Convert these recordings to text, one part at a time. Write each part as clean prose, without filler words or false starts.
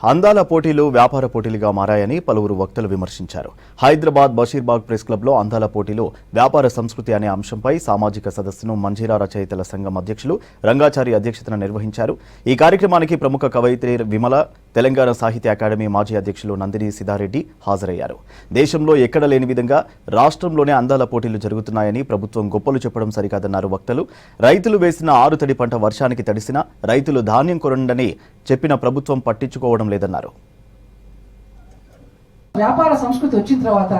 అందాల పోటీలు వ్యాపార పోటీలుగా మారాయని పలువురు వక్తలు విమర్శించారు. హైదరాబాద్ బషీర్బాగ్ ప్రెస్ క్లబ్లో అందాల పోటీలు వ్యాపార సంస్కృతి అనే అంశంపై సామాజిక సదస్సును మంజీరా రచయితల సంఘం అధ్యక్షులు రంగాచారి అధ్యక్షతన నిర్వహించారు. ఈ కార్యక్రమానికి ప్రముఖ కవయిత్రి విమల, తెలంగాణ సాహిత్య అకాడమీ మాజీ అధ్యక్షులు నందిని సిద్ధారెడ్డి హాజరయ్యారు. దేశంలో ఎక్కడ లేని విధంగా రాష్ట్రంలోనే అందాల పోటీలు జరుగుతున్నాయని ప్రభుత్వం గొప్పలు చెప్పడం సరికాదన్నారు వక్తలు. రైతులు వేసిన ఆరుతడి పంట వర్షానికి తడిసినా రైతులు ధాన్యం కొనండని చెప్పిన ప్రభుత్వం పట్టించుకోవడం లేదన్నారు. వ్యాపార సంస్కృతి వచ్చిన తర్వాత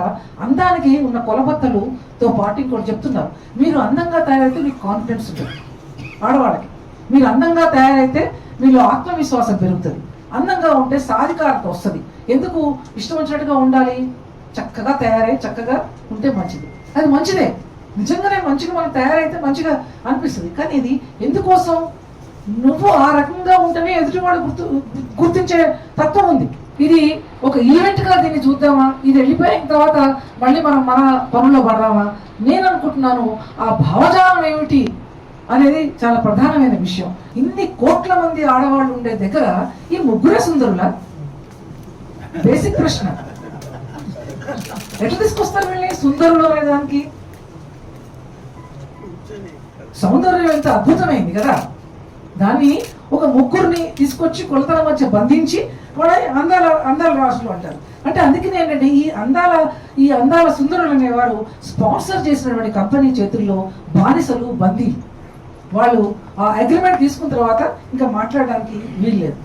అందానికి ఉన్న కొలబత్తలుతో పాటు ఇంకోటి చెప్తున్నారు. మీరు అందంగా తయారైతే మీకు కాన్ఫిడెన్స్ ఉంటుంది. ఆడవాళ్ళకి మీరు అందంగా తయారైతే మీలో ఆత్మవిశ్వాసం పెరుగుతుంది. అందంగా ఉంటే సాధికారత వస్తుంది. ఎందుకు ఇష్టం వచ్చినట్టుగా ఉండాలి? చక్కగా తయారై చక్కగా ఉంటే మంచిది. అది మంచిదే, నిజంగానే మంచిగా మనం తయారైతే మంచిగా అనిపిస్తుంది. కానీ ఇది ఎందుకోసం? నువ్వు ఆ రకంగా ఉంటేనే ఎదుటివాడు గుర్తించే తత్వం ఉంది. ఇది ఒక ఈవెంట్గా దీన్ని చూద్దామా? ఇది వెళ్ళిపోయిన తర్వాత మళ్ళీ మనం మన పనుల్లో పడదామా? నేను అనుకుంటున్నాను ఆ భావజాలం ఏమిటి అనేది చాలా ప్రధానమైన విషయం. ఇన్ని కోట్ల మంది ఆడవాళ్ళు ఉండే దగ్గర ఈ ముగ్గురే సుందరులా? బేసిక్ ప్రశ్న. ఎట్లా తీసుకొస్తారు వీళ్ళని సుందరులు అనే దానికి? సౌందర్యం ఎంత అద్భుతమైంది కదా. దాన్ని ఒక ముగ్గురిని తీసుకొచ్చి కొలతల మధ్య బంధించి కూడా అందాల రాసులు అంటారు. అంటే అందుకనే ఏంటంటే ఈ అందాల సుందరులు అనేవారు స్పాన్సర్ చేసినటువంటి కంపెనీ చేతుల్లో బానిసలు, బందీ. వాళ్ళు ఆ అగ్రిమెంట్ తీసుకున్న తర్వాత ఇంకా మాట్లాడడానికి వీల్లేదు.